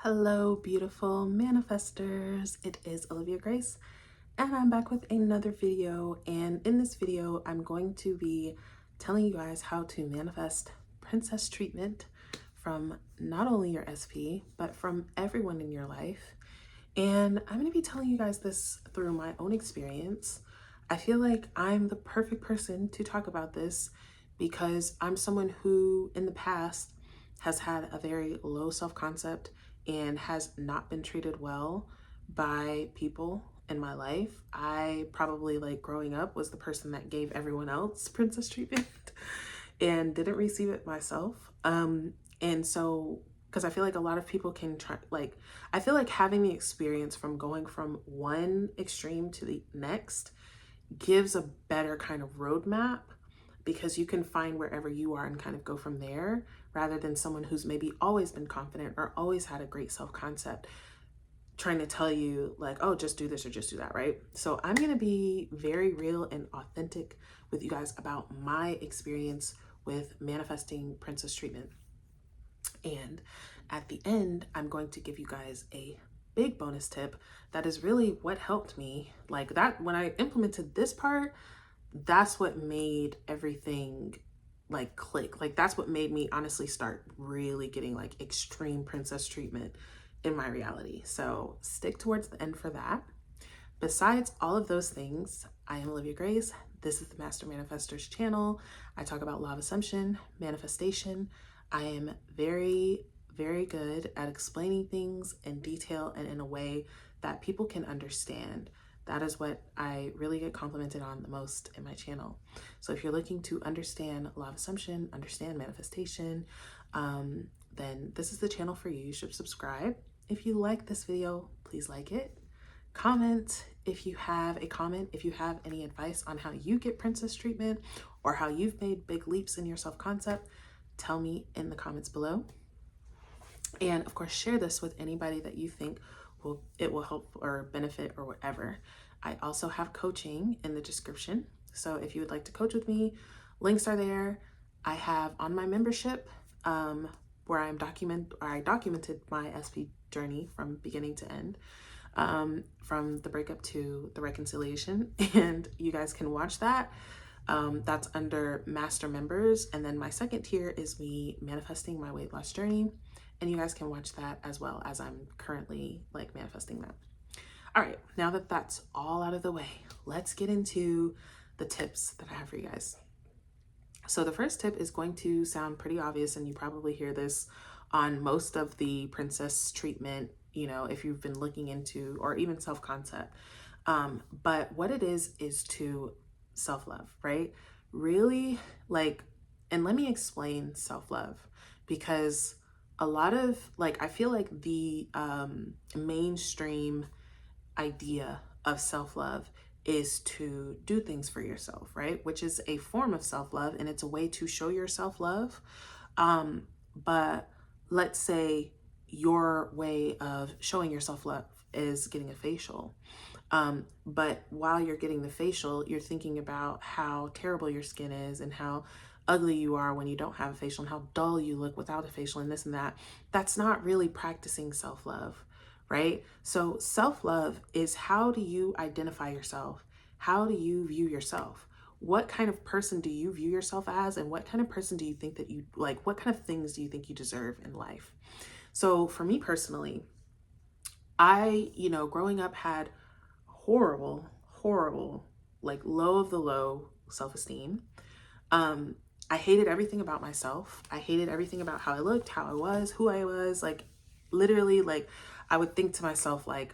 Hello, beautiful manifestors. It is Olivia Grace, and I'm back with another video. And in this video, I'm going to be telling you guys how to manifest princess treatment from not only your SP, but from everyone in your life. And I'm going to be telling you guys this through my own experience. I feel like I'm the perfect person to talk about this because I'm someone who, in the past, has had a very low self-concept and has not been treated well by people in my life. I probably, like, growing up was the person that gave everyone else princess treatment and didn't receive it myself. And so, because I feel like a lot of people can try, like, I feel like having the experience from going from one extreme to the next gives a better kind of roadmap, because you can find wherever you are and kind of go from there, rather than someone who's maybe always been confident or always had a great self-concept trying to tell you like, oh, just do this or just do that, right? So I'm going to be very real and authentic with you guys about my experience with manifesting princess treatment. And at the end, I'm going to give you guys a big bonus tip that is really what helped me. Like, that, when I implemented this part, that's what made everything like click. Like, that's what made me honestly start really getting like extreme princess treatment in my reality. So stick towards the end for that. Besides all of those things, I am Olivia Grace. This is the Master Manifestors channel. I talk about law of assumption, manifestation. I am very, very good at explaining things in detail and in a way that people can understand. That is what I really get complimented on the most in my channel. So if you're looking to understand law of assumption, understand manifestation, then this is the channel for you. You should subscribe. If you like this video, please like it. Comment if you have a comment, if you have any advice on how you get princess treatment or how you've made big leaps in your self-concept, tell me in the comments below. And of course, share this with anybody that you think it will help or benefit or whatever. I also have coaching in the description. So if you would like to coach with me, links are there. I have on my membership where I documented my SP journey from beginning to end, from the breakup to the reconciliation, and you guys can watch that. That's under master members. And then my second tier is me manifesting my weight loss journey, and you guys can watch that as well, as I'm currently like manifesting that. All right, now that that's all out of the way, let's get into the tips that I have for you guys. So the first tip is going to sound pretty obvious, and you probably hear this on most of the princess treatment, you know, if you've been looking into, or even self-concept. But what it is to self-love, right? Really, like, and let me explain self-love, because a lot of, like, I feel like the mainstream idea of self-love is to do things for yourself, right? Which is a form of self-love, and it's a way to show your self-love. But let's say your way of showing your self-love is getting a facial. But while you're getting the facial, you're thinking about how terrible your skin is and how ugly you are when you don't have a facial and how dull you look without a facial and this and that. That's not really practicing self-love, right? So self-love is, how do you identify yourself? How do you view yourself? What kind of person do you view yourself as? And what kind of person do you think that you like? What kind of things do you think you deserve in life? So for me personally, I, growing up had horrible, like low of the low self-esteem. I hated everything about myself. I hated everything about how I looked, how I was, who I was. Like, literally, like, I would think to myself, like,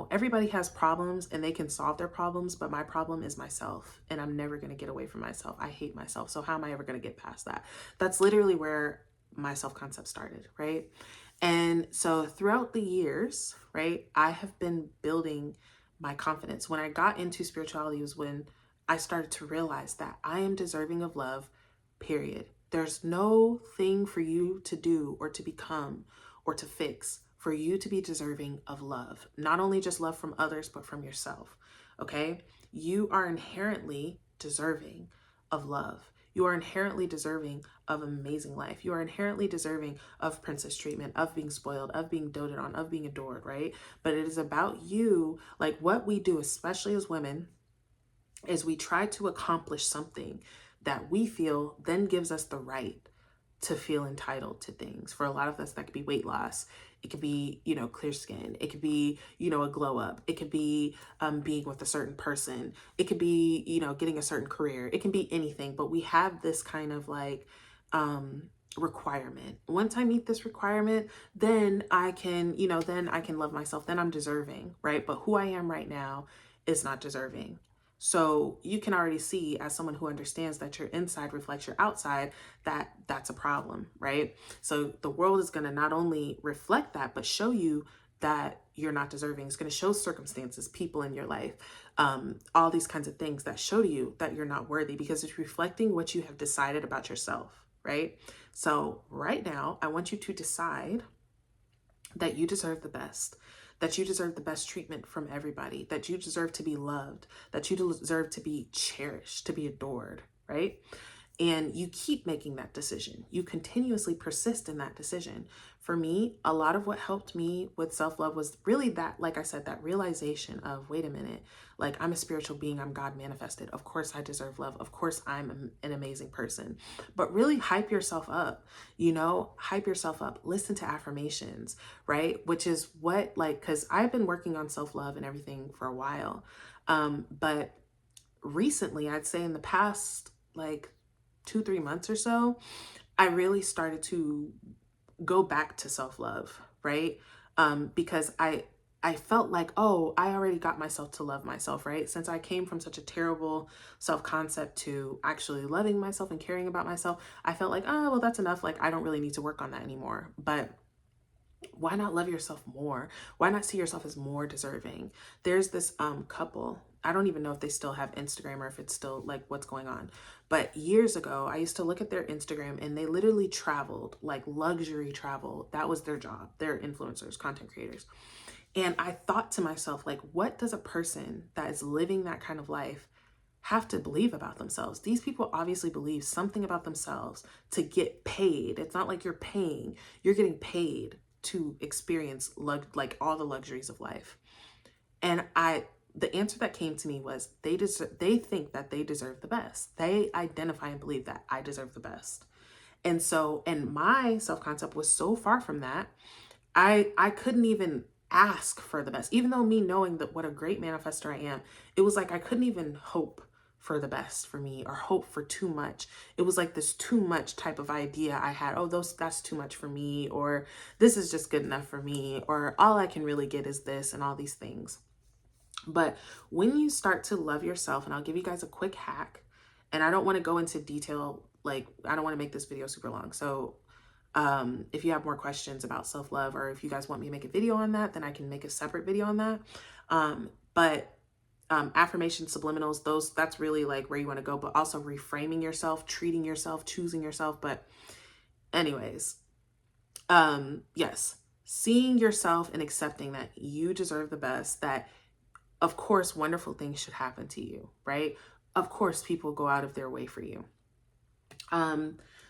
everybody has problems and they can solve their problems, but my problem is myself, and I'm never going to get away from myself. I hate myself. So how am I ever going to get past that? That's literally where my self-concept started, right? And so throughout the years, right, I have been building my confidence. When I got into spirituality was when I started to realize that I am deserving of love, period. There's no thing for you to do or to become or to fix for you to be deserving of love. Not only just love from others, but from yourself, okay? You are inherently deserving of love. You are inherently deserving of amazing life. You are inherently deserving of princess treatment, of being spoiled, of being doted on, of being adored, right? But it is about you. Like, what we do, especially as women, is we try to accomplish something that we feel then gives us the right to feel entitled to things. For a lot of us, that could be weight loss. It could be, clear skin. It could be, a glow up. It could be being with a certain person. It could be, getting a certain career. It can be anything, but we have this kind of like requirement. Once I meet this requirement, then I can, then I can love myself. Then I'm deserving, right? But who I am right now is not deserving. So you can already see, as someone who understands that your inside reflects your outside, that that's a problem, right? So the world is going to not only reflect that, but show you that you're not deserving. It's going to show circumstances, people in your life, all these kinds of things that show to you that you're not worthy, because it's reflecting what you have decided about yourself, right? So right now, I want you to decide that you deserve the best, that you deserve the best treatment from everybody, that you deserve to be loved, that you deserve to be cherished, to be adored, right? And you keep making that decision. You continuously persist in that decision. For me, a lot of what helped me with self-love was really that, like I said, that realization of, wait a minute, like, I'm a spiritual being, I'm God manifested. Of course I deserve love. Of course I'm an amazing person. But really hype yourself up, hype yourself up. Listen to affirmations, right? Which is what, like, because I've been working on self-love and everything for a while. But recently, I'd say in the past, like, 2-3 months or so, I really started to go back to self-love, right? Because I felt like, oh, I already got myself to love myself, right? Since I came from such a terrible self-concept to actually loving myself and caring about myself, I felt like, oh, well, that's enough. Like, I don't really need to work on that anymore. But why not love yourself more? Why not see yourself as more deserving? There's this couple. I don't even know if they still have Instagram or if it's still like what's going on. But years ago, I used to look at their Instagram and they literally traveled, like luxury travel. That was their job. They're influencers, content creators. And I thought to myself, like, what does a person that is living that kind of life have to believe about themselves? These people obviously believe something about themselves to get paid. It's not like you're paying, you're getting paid to experience like all the luxuries of life. And the answer that came to me was they think that they deserve the best. They identify and believe that I deserve the best. And so, and my self-concept was so far from that, I couldn't even ask for the best. Even though me knowing that what a great manifester I am, it was like I couldn't even hope for the best for me or hope for too much. It was like this too much type of idea I had. Oh, that's too much for me, or this is just good enough for me, or all I can really get is this, and all these things. But when you start to love yourself, and I'll give you guys a quick hack, and I don't want to go into detail, like I don't want to make this video super long. So if you have more questions about self-love, or if you guys want me to make a video on that, then I can make a separate video on that. But affirmation, subliminals, that's really like where you want to go, but also reframing yourself, treating yourself, choosing yourself. But anyways, yes, seeing yourself and accepting that you deserve the best, that of course, wonderful things should happen to you, right? Of course, people go out of their way for you.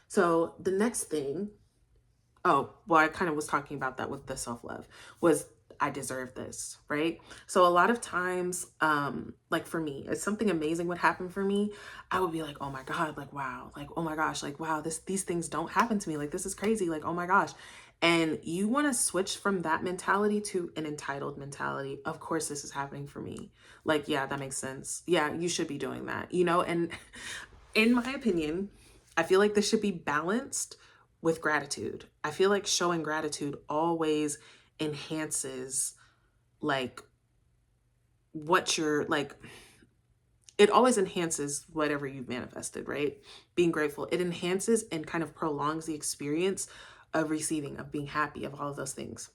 So the next thing, oh, well, I kind of was talking about that with the self-love, was I deserve this, right? So a lot of times, like for me, if something amazing would happen for me, I would be like, oh my God, like, wow, like, oh my gosh, like, wow, these things don't happen to me. Like, this is crazy. Like, oh my gosh. And you want to switch from that mentality to an entitled mentality. Of course, this is happening for me. Like, yeah, that makes sense. Yeah, you should be doing that, and in my opinion, I feel like this should be balanced with gratitude. I feel like showing gratitude always enhances like what you're like, it always enhances whatever you've manifested, right? Being grateful, it enhances and kind of prolongs the experience of receiving, of being happy, of all of those things.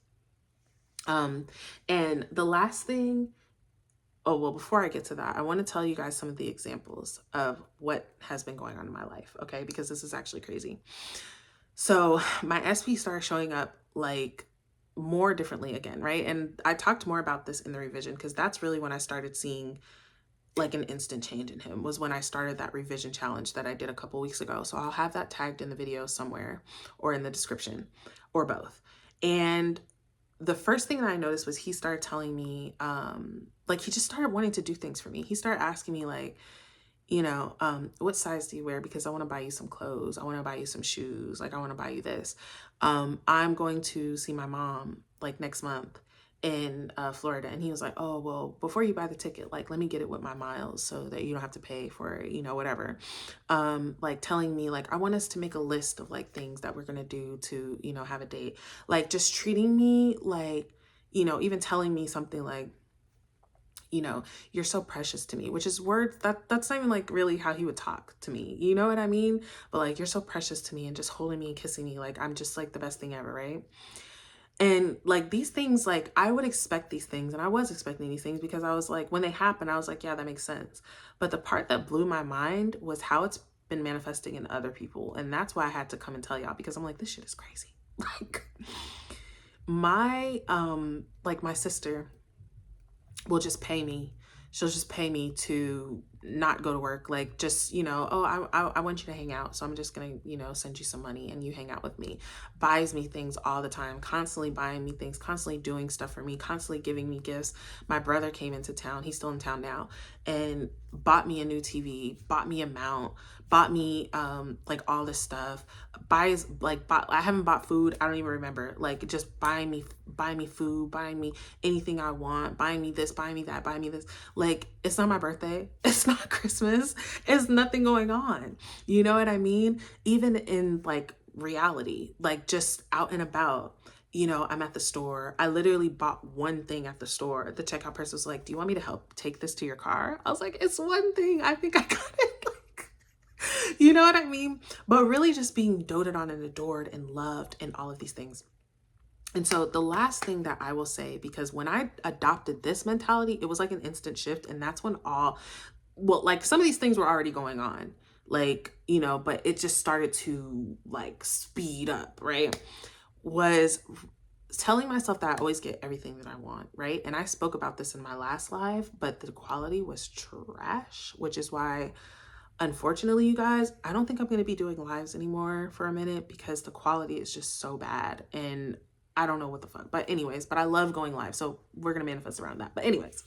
And the last thing, oh, well, before I get to that, I want to tell you guys some of the examples of what has been going on in my life, okay? Because this is actually crazy. So my SP started showing up like more differently again, right? And I talked more about this in the revision because that's really when I started seeing like an instant change in him was when I started that revision challenge that I did a couple weeks ago. So I'll have that tagged in the video somewhere or in the description or both. And the first thing that I noticed was he started telling me, like he just started wanting to do things for me. He started asking me like, what size do you wear? Because I want to buy you some clothes. I want to buy you some shoes. Like I want to buy you this. I'm going to see my mom like next month in Florida. And he was like, oh, well, before you buy the ticket, like, let me get it with my miles so that you don't have to pay for it, whatever. Like telling me like, I want us to make a list of like things that we're going to do to, have a date, like just treating me like, even telling me something like, you're so precious to me, which is words that's not even like really how he would talk to me. You know what I mean? But like, you're so precious to me, and just holding me and kissing me. Like, I'm just like the best thing ever. Right. And like these things, like I would expect these things, and I was expecting these things because I was like, when they happened, I was like, yeah, that makes sense. But the part that blew my mind was how it's been manifesting in other people. And that's why I had to come and tell y'all, because I'm like, this shit is crazy. Like my sister will just pay me. She'll just pay me to not go to work. Like just, oh, I want you to hang out. So I'm just going to, send you some money and you hang out with me. Buys me things all the time, constantly buying me things, constantly doing stuff for me, constantly giving me gifts. My brother came into town. He's still in town now, and bought me a new TV, bought me a mount, bought me like all this stuff. I haven't bought food. I don't even remember. Like just buying me food, buying me anything I want, buying me this, buying me that, buying me this. Like, it's not my birthday. It's not Christmas. It's nothing going on. You know what I mean? Even in like reality, like just out and about, I'm at the store. I literally bought one thing at the store. The checkout person was like, do you want me to help take this to your car? I was like, it's one thing. I think I got it. You know what I mean? But really just being doted on and adored and loved and all of these things. And so the last thing that I will say, because when I adopted this mentality, it was like an instant shift. And that's when like some of these things were already going on, like, but it just started to like speed up, right? Was telling myself that I always get everything that I want, right? And I spoke about this in my last live, but the quality was trash, which is why, unfortunately, you guys, I don't think I'm going to be doing lives anymore for a minute because the quality is just so bad. And I don't know what the fuck. But anyways, I love going live. So we're going to manifest around that. But anyways,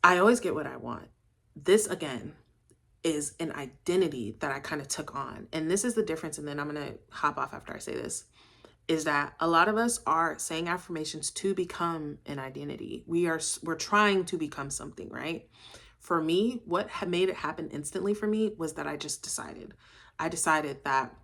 I always get what I want. This, again, is an identity that I kind of took on. And this is the difference. And then I'm going to hop off after I say this. Is that a lot of us are saying affirmations to become an identity. We're trying to become something, right? For me, what made it happen instantly for me was that I decided that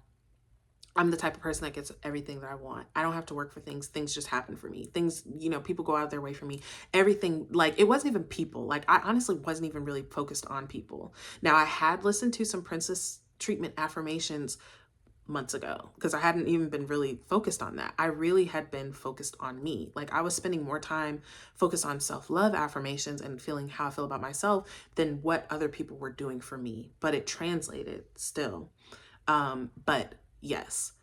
I'm the type of person that gets everything that I want. I don't have to work for things. Things just happen for me. Things, people go out their way for me. Everything, like, it wasn't even people. Like, I honestly wasn't even really focused on people. Now, I had listened to some princess treatment affirmations months ago because I hadn't even been really focused on that. I really had been focused on me. Like, I was spending more time focused on self-love affirmations and feeling how I feel about myself than what other people were doing for me. But it translated still. But yes,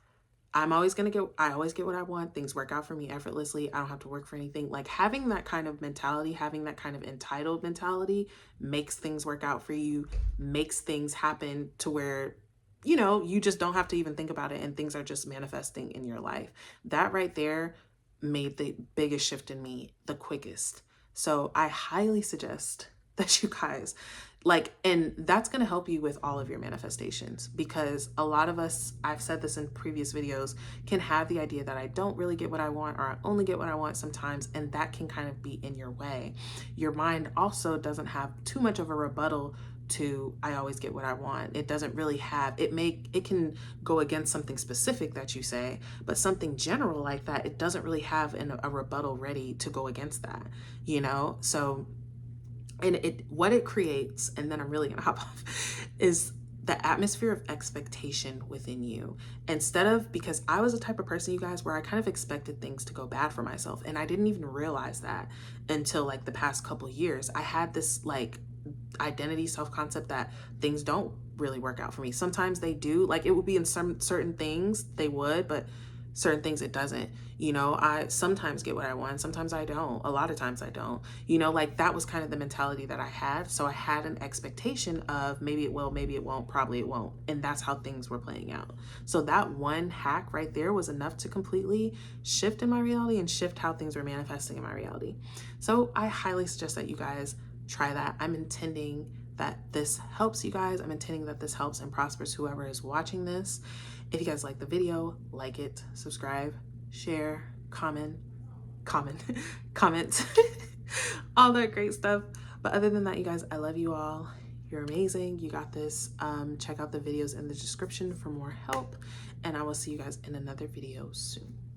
I always get what I want. Things work out for me effortlessly. I don't have to work for anything. Like, having that kind of mentality, having that kind of entitled mentality makes things work out for you, makes things happen to where you just don't have to even think about it and things are just manifesting in your life. That right there made the biggest shift in me the quickest. So I highly suggest that you guys and that's going to help you with all of your manifestations, because a lot of us, I've said this in previous videos, can have the idea that I don't really get what I want, or I only get what I want sometimes. And that can kind of be in your way. Your mind also doesn't have too much of a rebuttal to I always get what I want. It doesn't really have, it can go against something specific that you say, but something general like that, it doesn't really have a rebuttal ready to go against that, So, and what it creates, and then I'm really gonna hop off, is the atmosphere of expectation within you. Because I was the type of person, you guys, where I kind of expected things to go bad for myself. And I didn't even realize that until like the past couple years. I had this like identity, self-concept that things don't really work out for me. Sometimes they do, like it would be in some certain things they would, but certain things it doesn't. You know, I sometimes get what I want, sometimes I don't, a lot of times I don't. You know, like that was kind of the mentality that I had. So I had an expectation of maybe it will, maybe it won't, probably it won't. And that's how things were playing out. So that one hack right there was enough to completely shift in my reality and shift how things were manifesting in my reality. So I highly suggest that you guys try that. I'm intending that this helps you guys. I'm intending that this helps and prospers whoever is watching this. If you guys like the video, like it, subscribe, share, comment, all that great stuff. But other than that, you guys, I love you all. You're amazing. You got this. Check out the videos in the description for more help. And I will see you guys in another video soon.